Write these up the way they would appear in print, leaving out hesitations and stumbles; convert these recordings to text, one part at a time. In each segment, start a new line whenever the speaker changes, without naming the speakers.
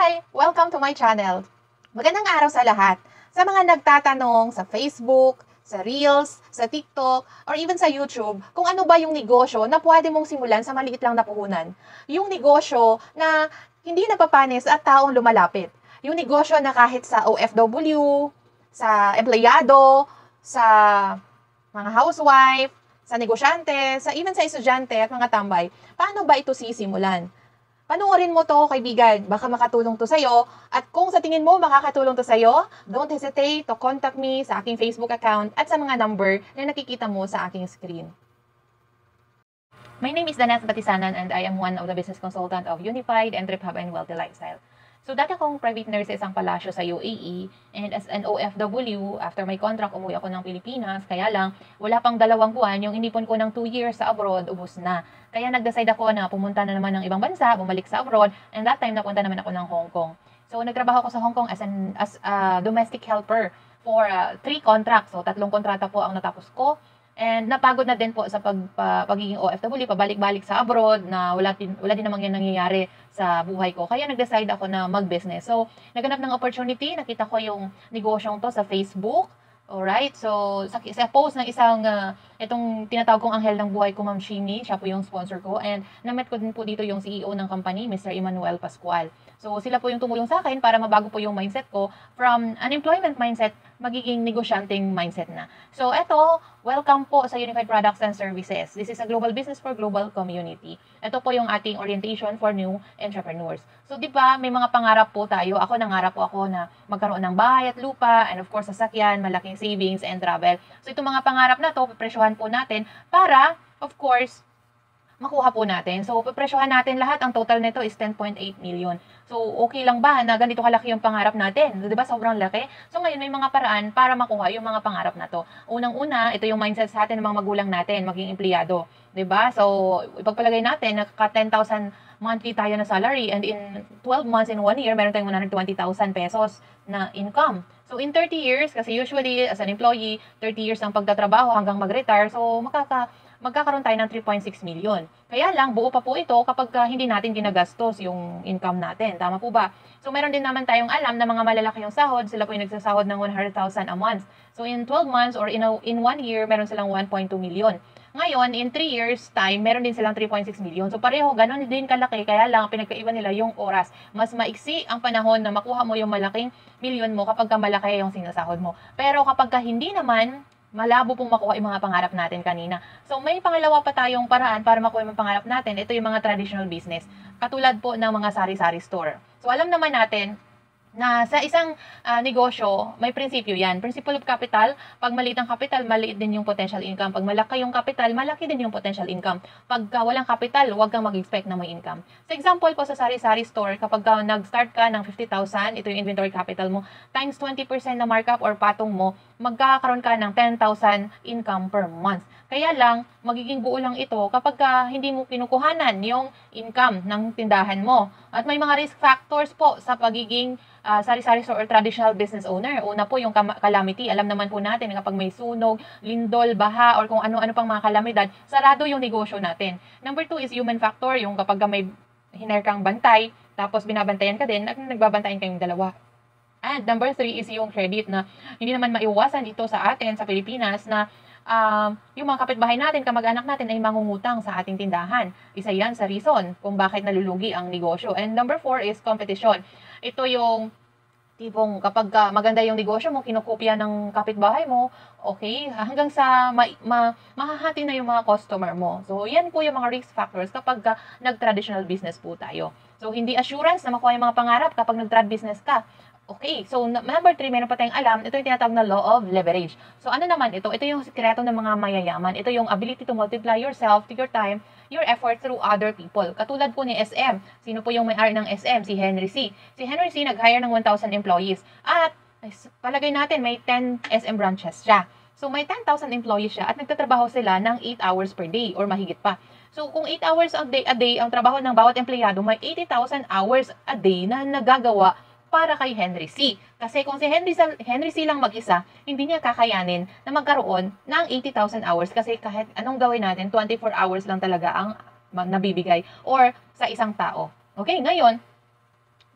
Hi! Welcome to my channel. Magandang araw sa lahat. Sa mga nagtatanong sa Facebook, sa Reels, sa TikTok, or even sa YouTube, kung ano ba yung negosyo na pwede mong simulan sa maliit lang na puhunan. Yung negosyo na hindi napapanis at taong lumalapit. Yung negosyo na kahit sa OFW, sa empleyado, sa mga housewife, sa negosyante, even sa estudyante at mga tambay, paano ba ito sisimulan? Panoorin mo to, kaibigan. Baka makatulong to sa'yo. At kung sa tingin mo makakatulong to sa'yo, don't hesitate to contact me sa aking Facebook account at sa mga number na nakikita mo sa aking screen. My name is Danes Batisanan and I am one of the business consultant of Unified and Trip Hub and Wealthy Lifestyle. So dati akong private nurse sa isang palasyo sa UAE, and as an OFW, after my contract, umuwi ako ng Pilipinas. Kaya lang, wala pang 2 buwan, yung inipon ko ng 2 years sa abroad, ubos na. Kaya nag-decide ako na pumunta na naman ng ibang bansa, bumalik sa abroad, and that time napunta naman ako ng Hong Kong. So nagtrabaho ako sa Hong Kong as a domestic helper for 3 contracts. So 3 kontrata po ang natapos ko. And napagod na din po sa pagiging OFW, pabalik-balik sa abroad, na wala din namang yan nangyayari sa buhay ko. Kaya nag-decide ako na mag-business. So, naganap ng opportunity, nakita ko yung negosyong to sa Facebook. Alright, so sa post ng isang, itong tinatawag kong anghel ng buhay ko, Ma'am Shini, siya po yung sponsor ko. And na-met ko din po dito yung CEO ng company, Mr. Emmanuel Pascual. So sila po yung tumulong sa akin para mabago po yung mindset ko from unemployment mindset, magiging negosyanteng mindset na. So eto, welcome po sa Unified Products and Services. This is a global business for global community. Ito po yung ating orientation for new entrepreneurs. So di ba, may mga pangarap po tayo. Ako, nangarap po ako na magkaroon ng bahay at lupa, and of course sasakyan, malaking savings and travel. So itong mga pangarap na to, presyohan po natin para, of course, makuha po natin. So, papresyohan natin lahat. Ang total nito is 10.8 million. So, okay lang ba na ganito kalaki yung pangarap natin? Diba? Sobrang laki. So, ngayon may mga paraan para makuha yung mga pangarap na to. Unang-una, ito yung mindset sa atin ng mga magulang natin, maging empleyado. Diba? So, ipagpalagay natin, nakaka 10,000 monthly tayo na salary, and in 12 months, in 1 year, meron tayong 120,000 pesos na income. So, in 30 years, kasi usually, as an employee, 30 years ang pagtatrabaho hanggang mag-retire, so magkakaroon tayo ng 3.6 million. Kaya lang, buo pa po ito kapag hindi natin ginagastos yung income natin. Tama po ba? So, meron din naman tayong alam na mga malalaki yung sahod. Sila po yung nagsasahod ng 100,000 a month. So, in 12 months or in 1 year, meron silang 1.2 million. Ngayon, in 3 years time, meron din silang 3.6 million. So, pareho, ganun din kalaki. Kaya lang, pinagkaiba nila yung oras. Mas maiksi ang panahon na makuha mo yung malaking million mo kapag malaki yung sinasahod mo. Pero kapag hindi naman, malabo pong makuha yung mga pangarap natin kanina. So, may pangalawa pa tayong paraan para makuha yung pangarap natin. Ito yung mga traditional business. Katulad po ng mga sari-sari store. So, alam naman natin na sa isang negosyo, may prinsipyo yan. Principle of capital, pag maliit ang capital, maliit din yung potential income. Pag malaki yung capital, malaki din yung potential income. Pag walang capital, huwag kang mag-expect na may income. So example po sa sari-sari store, kapag nag-start ka ng 50,000, ito yung inventory capital mo, times 20% na markup or patong mo, magkakaroon ka ng 10,000 income per month. Kaya lang, magiging buo lang ito kapag hindi mo kinukuhanan yung income ng tindahan mo. At may mga risk factors po sa pagiging sari-sari store or traditional business owner. Una po yung calamity. Alam naman po natin kapag may sunog, lindol, baha, or kung ano-ano pang mga kalamidad, sarado yung negosyo natin. Number 2 is human factor. Yung kapag may hiner kang bantay, tapos binabantayan ka din, nagbabantayan kayong dalawa. And number 3 is yung credit, na hindi naman maiwasan dito sa atin, sa Pilipinas, na yung mga kapitbahay natin, kamag-anak natin ay mangungutang sa ating tindahan. Isa yan sa reason kung bakit nalulugi ang negosyo. And number 4 is competition. Ito yung tipong kapag maganda yung negosyo mo, kinokopya ng kapitbahay mo, okay, hanggang sa mahahati na yung mga customer mo. So, yan po yung mga risk factors kapag nag-traditional business po tayo. So, hindi assurance na makuha yung mga pangarap kapag nag-trad business ka. Okay, so number 3, meron pa tayong alam, ito yung tinatawag na law of leverage. So ano naman ito? Ito yung sikreto ng mga mayayaman. Ito yung ability to multiply yourself, to your time, your effort through other people. Katulad po ni SM. Sino po yung may-ari ng SM? Si Henry C. Si Henry C nag-hire ng 1,000 employees. At palagay natin may 10 SM branches siya. So may 10,000 employees siya at nagtatrabaho sila ng 8 hours per day or mahigit pa. So kung 8 hours a day ang trabaho ng bawat empleyado, may 80,000 hours a day na nagagawa para kay Henry C. Kasi kung si Henry C lang mag-isa, hindi niya kakayanin na magkaroon ng 80,000 hours kasi kahit anong gawin natin, 24 hours lang talaga ang nabibigay or sa isang tao. Okay, ngayon,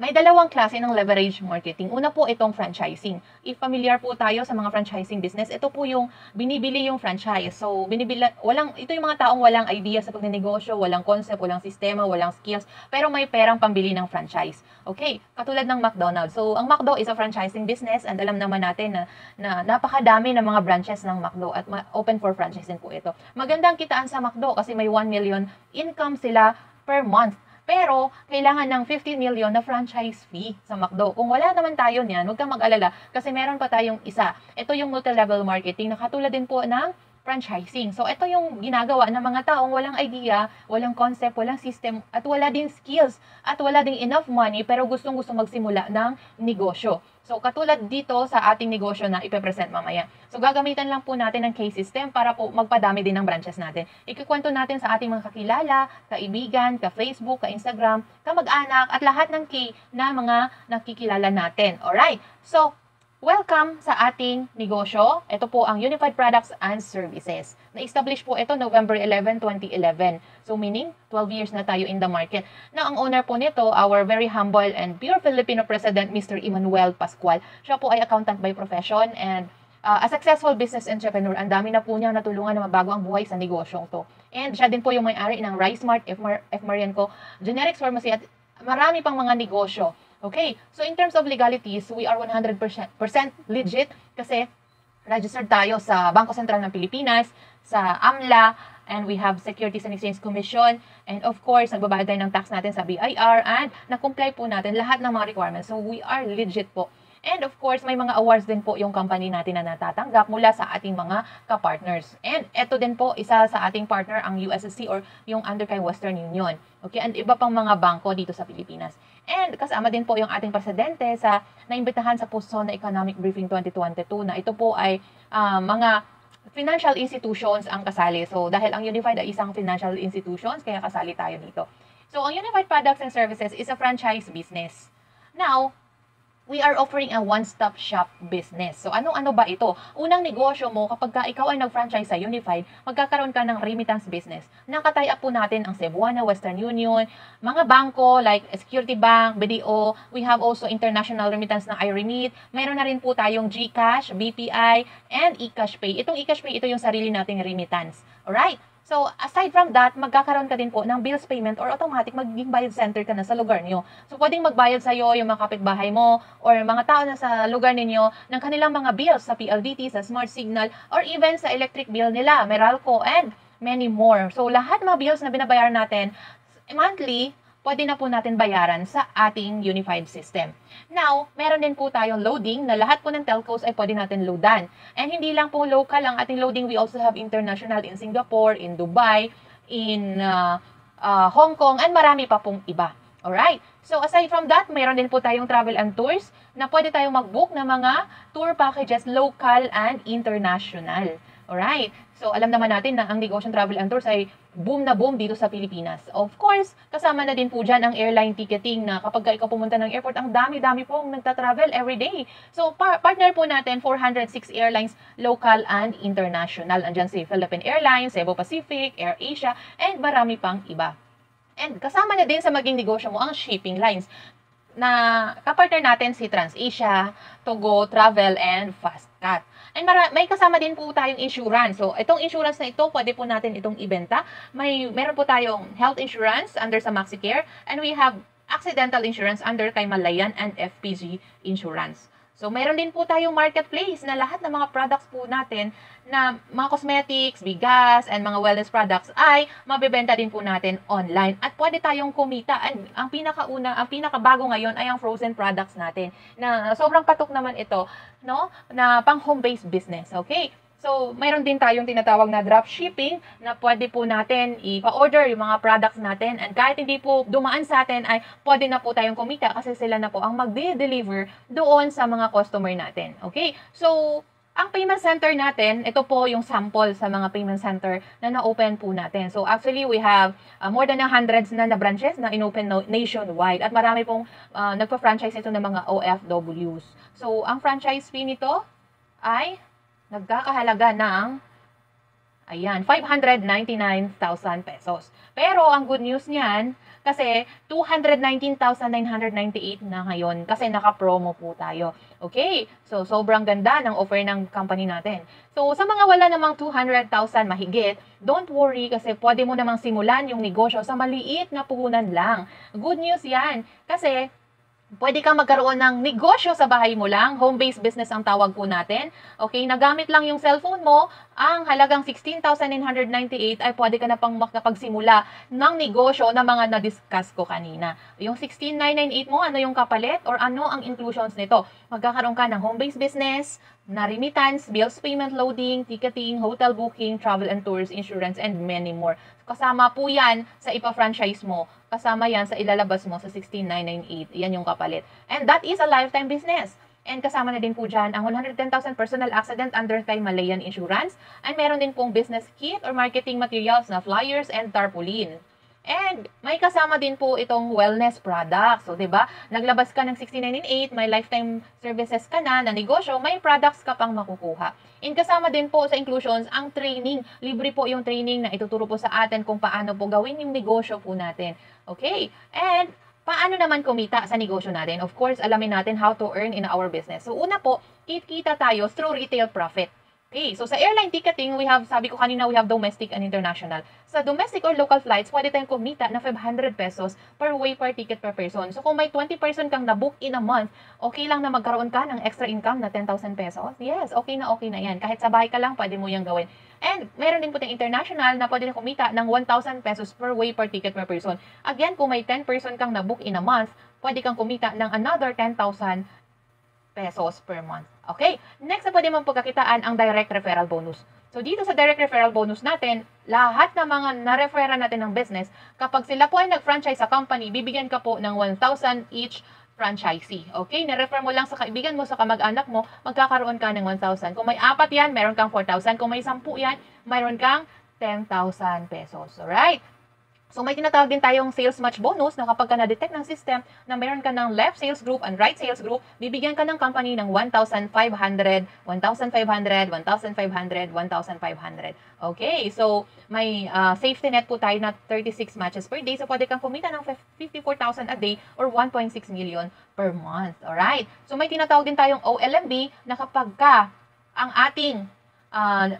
May dalawang klase ng leverage marketing. Una po itong franchising. If familiar po tayo sa mga franchising business, ito po yung binibili yung franchise. So, ito yung mga taong walang idea sa pagnenegosyo, walang concept, walang sistema, walang skills, pero may perang pambili ng franchise. Okay, katulad ng McDonald's. So, ang McDo is a franchising business and alam naman natin na napakadami ng mga branches ng McDo at open for franchising po ito. Magandang kitaan sa McDo kasi may 1 million income sila per month. Pero, kailangan ng 15 million na franchise fee sa McDo. Kung wala naman tayo niyan, huwag kang mag-alala kasi meron pa tayong isa. Ito yung multi-level marketing na katulad din po ng franchising. So, ito yung ginagawa ng mga taong walang idea, walang concept, walang system, at wala ding skills, at wala ding enough money, pero gustong-gusto magsimula ng negosyo. So, katulad dito sa ating negosyo na ipepresent mamaya. So, gagamitan lang po natin ng case system para po magpadami din ng branches natin. Ikikwento natin sa ating mga kakilala, kaibigan, ka-Facebook, ka-Instagram, kamag-anak, at lahat ng na mga nakikilala natin. Alright? So, welcome sa ating negosyo. Ito po ang Unified Products and Services. Na-establish po ito November 11, 2011. So meaning, 12 years na tayo in the market. Na ang owner po nito, our very humble and pure Filipino President, Mr. Emmanuel Pascual. Siya po ay accountant by profession and a successful business entrepreneur. Ang dami na po niyang natulungan na mabago ang buhay sa negosyong to. And siya din po yung may-ari ng RiceMart, F. Marienco, Generics Pharmacy at marami pang mga negosyo. Okay, so in terms of legalities, we are 100% legit kasi registered tayo sa Bangko Sentral ng Pilipinas, sa AMLA, and we have Securities and Exchange Commission, and of course, nagbabayad tayo ng tax natin sa BIR, and na-comply po natin lahat ng mga requirements. So we are legit po. And of course, may mga awards din po yung company natin na natatanggap mula sa ating mga ka-partners. And eto din po, isa sa ating partner, ang USSC or yung under kay Western Union. Okay, and iba pang mga bangko dito sa Pilipinas. And kasama din po yung ating presidente sa naimbitahan sa Puso na Economic Briefing 2022 na ito po ay mga financial institutions ang kasali. So dahil ang Unified ay isang financial institutions, kaya kasali tayo dito. So ang Unified Products and Services is a franchise business. Now, we are offering a one-stop shop business. So, ano-ano ba ito? Unang negosyo mo, kapag ikaw ay nag-franchise sa Unified, magkakaroon ka ng remittance business. Nakatie up po natin ang Cebuana, Western Union, mga bangko like Security Bank, BDO. We have also international remittance na iRemit. Mayroon na rin po tayong GCash, BPI, and eCash Pay. Itong eCash Pay, ito yung sarili nating remittance. Alright? So, aside from that, magkakaroon ka din po ng bills payment or automatic magiging bayad center ka na sa lugar niyo. So, pwedeng magbayad sa'yo yung mga kapitbahay mo or mga tao na sa lugar ninyo ng kanilang mga bills sa PLDT, sa Smart Signal, or even sa electric bill nila, Meralco, and many more. So, lahat mga bills na binabayaran natin monthly, pwede na po natin bayaran sa ating unified system. Now, meron din po tayong loading na lahat po ng telcos ay pwede natin loadan. And hindi lang po local ang ating loading, we also have international in Singapore, in Dubai, in Hong Kong, and marami pa pong iba. Alright? So, aside from that, mayroon din po tayong travel and tours na pwede tayong mag-book ng mga tour packages local and international. Alright? So, alam naman natin na ang negosyong travel and tours ay boom na boom dito sa Pilipinas. Of course, kasama na din po dyan ang airline ticketing na kapag ikaw pumunta ng airport, ang dami-dami pong nagta-travel every day. So, partner po natin, 406 airlines, local and international. Andyan si Philippine Airlines, Cebu Pacific, AirAsia, and marami pang iba. And kasama na din sa maging negosyo mo ang shipping lines na kapartner natin si TransAsia, Togo, Travel, and FastCat. And may kasama din po tayong insurance. So, itong insurance na ito, pwede po natin itong ibenta. Meron po tayong health insurance under sa MaxiCare. And we have accidental insurance under kay Malayan and FPG Insurance. So, meron din po tayong marketplace na lahat ng mga products po natin na mga cosmetics, bigas, and mga wellness products ay mabibenta din po natin online. At pwede tayong kumita. And ang pinakabago ngayon ay ang frozen products natin na sobrang patok naman ito, no? Na pang home-based business, okay? So, mayroon din tayong tinatawag na dropshipping na pwede po natin i-order yung mga products natin and kahit hindi po dumaan sa atin ay pwede na po tayong kumita kasi sila na po ang mag-deliver doon sa mga customer natin. Okay? So, ang payment center natin, ito po yung sample sa mga payment center na na-open po natin. So, actually, we have more than 100 na branches na in-open nationwide at marami pong nagpa-franchise ito ng mga OFWs. So, ang franchise fee nito ay nagkakahalaga ng, 599,000 pesos. Pero, ang good news niyan, Kasi 219,998 na ngayon kasi naka-promo po tayo. Okay? So, sobrang ganda ng offer ng company natin. So, sa mga wala namang 200,000 mahigit, don't worry kasi pwede mo namang simulan yung negosyo sa maliit na puhunan lang. Good news yan. Kasi pwede kang magkaroon ng negosyo sa bahay mo lang. Home-based business ang tawag po natin. Okay, nagamit lang yung cellphone mo, ang halagang 16,998 ay pwede ka na pang makapagsimula ng negosyo na mga na-discuss ko kanina. Yung 16,998 mo, ano yung kapalit or ano ang inclusions nito? Magkakaroon ka ng home-based business, na remittance, bills payment loading, ticketing, hotel booking, travel and tours, insurance, and many more. Kasama po yan sa ipa-franchise mo. Kasama yan sa ilalabas mo sa 16,998. Yan yung kapalit. And that is a lifetime business. And kasama na din po dyan ang 110,000 personal accident under Himalayan Insurance. Ay meron din pong business kit or marketing materials na flyers and tarpaulin. And may kasama din po itong wellness products. So, 'di ba? Naglabas ka ng 16,998, may lifetime services ka na negosyo, may products ka pang makukuha. And kasama din po sa inclusions ang training. Libre po yung training na ituturo po sa atin kung paano po gawin yung negosyo po natin. Okay? And paano naman kumita sa negosyo natin? Of course, alamin natin how to earn in our business. So, una po, kita tayo through retail profit. Okay, so sa airline ticketing, we have, sabi ko kanina, we have domestic and international. Sa domestic or local flights, pwede tayong kumita na 500 pesos per way per ticket per person. So kung may 20 person kang na-book in a month, okay lang na magkaroon ka ng extra income na 10,000 pesos? Yes, okay na yan. Kahit sa bahay ka lang, pwede mo yung gawin. And meron din po tayong international na pwede na kumita ng 1,000 pesos per way per ticket per person. Again, kung may 10 person kang na-book in a month, pwede kang kumita ng another 10,000 pesos per month. Okay? Next na pwede mong pagkakitaan ang direct referral bonus. So, dito sa direct referral bonus natin, lahat ng mga na-referral natin ng business, kapag sila po ay nag-franchise sa company, bibigyan ka po ng 1,000 each franchisee. Okay? Na-refer mo lang sa kaibigan mo, sa kamag-anak mo, magkakaroon ka ng 1,000. Kung may 4 yan, meron kang 4,000. Kung may 10 yan, meron kang 10,000 pesos. Alright? So may tinatawag din tayong sales match bonus na kapag ka na-detect ng system na meron ka ng left sales group and right sales group, bibigyan ka ng company ng 1,500, 1,500, 1,500, 1,500. Okay, so may safety net po tayo na 36 matches per day. So pwede kang kumita ng 54,000 a day or 1.6 million per month. Alright? So may tinatawag din tayong OLMB na kapag ka ang ating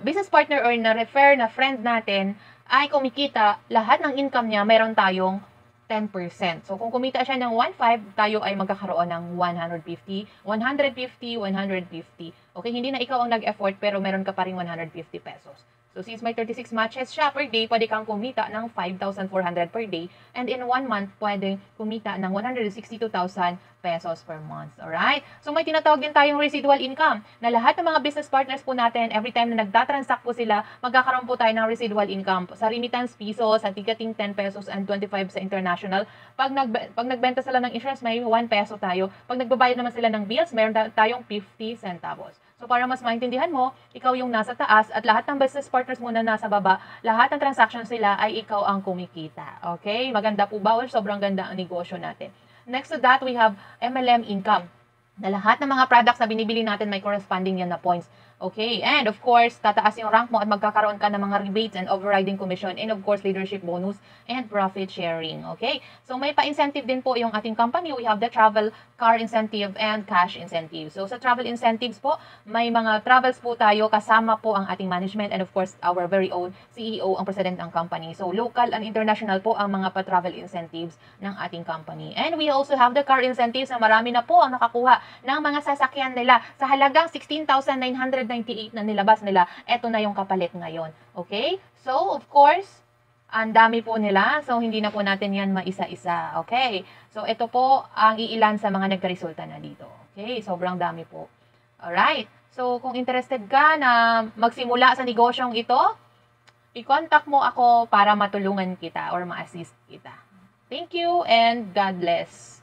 business partner or na-refer na friend natin ay kumikita, lahat ng income niya, meron tayong 10%. So, kung kumita siya ng 1.5, tayo ay magkakaroon ng 150, 150, 150. Okay, hindi na ikaw ang nag-effort, pero meron ka pa rin 150 pesos. So, since may 36 matches siya per day, pwede kang kumita ng 5,400 per day. And in 1 month, pwede kumita ng 162,000 pesos per month. Alright? So, may tinatawag din tayong residual income na lahat ng mga business partners po natin, every time na nagtatransact po sila, magkakaroon po tayo ng residual income. Sa remittance piso, sa ticketing 10 pesos and 25 sa international. Pag nagbenta sila ng insurance, may 1 peso tayo. Pag nagbabayad naman sila ng bills, meron tayong 50 centavos. So, para mas maintindihan mo, ikaw yung nasa taas at lahat ng business partners mo na nasa baba, lahat ng transactions sila ay ikaw ang kumikita. Okay? Maganda po ba? Sobrang ganda ang negosyo natin. Next to that, we have MLM income. Na lahat ng mga products na binibili natin may corresponding yan na points. Okay, and of course, tataas yung rank mo at magkakaroon ka ng mga rebates and overriding commission and of course, leadership bonus and profit sharing. Okay, so may pa-incentive din po yung ating company. We have the travel, car incentive, and cash incentive. So sa travel incentives po, may mga travels po tayo kasama po ang ating management and of course, our very own CEO, ang president ng company. So local and international po ang mga pa-travel incentives ng ating company. And we also have the car incentives na marami na po ang nakakuha ng mga sasakyan nila sa halagang 16,998 na nilabas nila. Ito na yung kapalit ngayon. Okay? So, of course, ang dami po nila. So, hindi na po natin yan maisa-isa. Okay? So, ito po ang iilan sa mga nagkaresulta na dito. Okay? Sobrang dami po. Alright. So, kung interested ka na magsimula sa negosyong ito, i-contact mo ako para matulungan kita or ma-assist kita. Thank you and God bless.